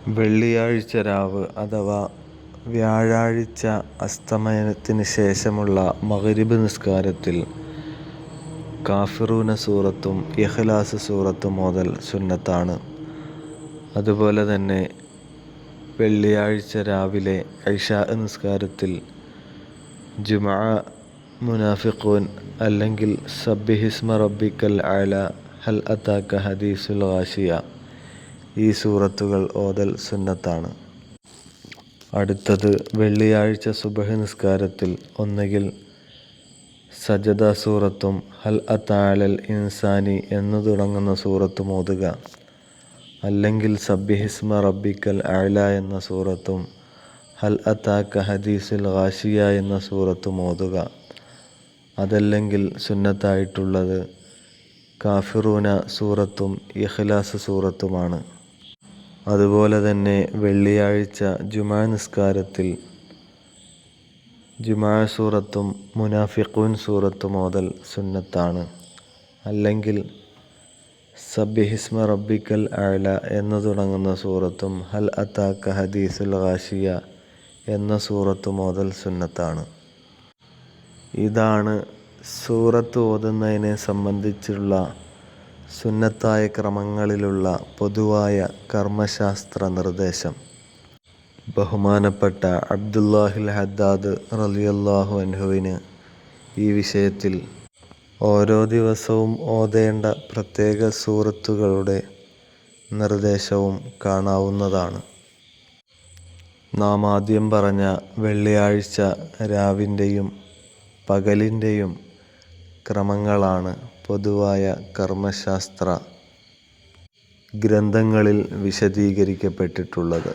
വെള്ളിയാഴ്ച രാവ് അഥവാ വ്യാഴാഴ്ച അസ്തമയത്തിന് ശേഷമുള്ള മഗ്‌രിബ് നിസ്കാരത്തിൽ കാഫിറൂന സൂറത്തും ഇഖ്ലാസ് സൂറത്തും ഓതൽ സുന്നത്താണ്. അതുപോലെ തന്നെ വെള്ളിയാഴ്ച രാവിലെ ഇശാ നിസ്കാരത്തിൽ ജുമുഅ, മുനാഫിഖൂൻ അല്ലെങ്കിൽ സബ്ബിഹിസ്മ റബ്ബിക്കൽ അഅ്ല, ഹൽ അതാക ഹദീസുൽ ഗാശിയ ഈ സൂറത്തുകൾ ഓതൽ സുന്നത്താണ്. അടുത്തത് വെള്ളിയാഴ്ച സുബ്ഹ് നിസ്കാരത്തിൽ ഒന്നുകിൽ സജദ സൂറത്തും ഹൽ അതാ അലൽ ഇൻസാനി എന്നു തുടങ്ങുന്ന സൂറത്തും ഓതുക, അല്ലെങ്കിൽ സബ്ബിഹിസ്മ റബ്ബിക്കൽ അഅ്ല എന്ന സൂറത്തും ഹൽ അതാക ഹദീസുൽ ഗാശിയ എന്ന സൂറത്തും ഓതുക. അതല്ലെങ്കിൽ സുന്നത്തായിട്ടുള്ളത് കാഫിറൂന സൂറത്തും ഇഖ്ലാസ് സൂറത്തുമാണ്. അതുപോലെ തന്നെ വെള്ളിയാഴ്ച ജുമുഅ നിസ്കാരത്തിൽ ജുമുഅ സൂറത്തും മുനാഫിഖൂൻ സൂറത്തും ഓതൽ സുന്നത്താണ്. അല്ലെങ്കിൽ സബ്ബിഹിസ്മ റബ്ബിക്കൽ അഅ്ല എന്നു തുടങ്ങുന്ന സൂറത്തും ഹൽ അതാക ഹദീസുൽ ഗാശിയ എന്ന സൂറത്തും ഓതൽ സുന്നത്താണ്. ഇതാണ് സൂറത്ത് ഓതുന്നതിനെ സംബന്ധിച്ചുള്ള സുന്നത്തായ ക്രമങ്ങളിലുള്ള പൊതുവായ കർമ്മശാസ്ത്ര നിർദ്ദേശം. ബഹുമാനപ്പെട്ട അബ്ദുല്ലാഹിൽ ഹദ്ദാദ് റളിയല്ലാഹു അൻഹുവിന് ഈ വിഷയത്തിൽ ഓരോ ദിവസവും ഓതേണ്ട പ്രത്യേക സൂറത്തുകളുടെ നിർദ്ദേശവും കാണാവുന്നതാണ്. നാം ആദ്യം പറഞ്ഞ വെള്ളിയാഴ്ച രാവിൻ്റെയും പകലിൻ്റെയും ക്രമങ്ങളാണ് പൊതുവായ കർമ്മശാസ്ത്ര ഗ്രന്ഥങ്ങളിൽ വിശദീകരിക്കപ്പെട്ടിട്ടുള്ളത്.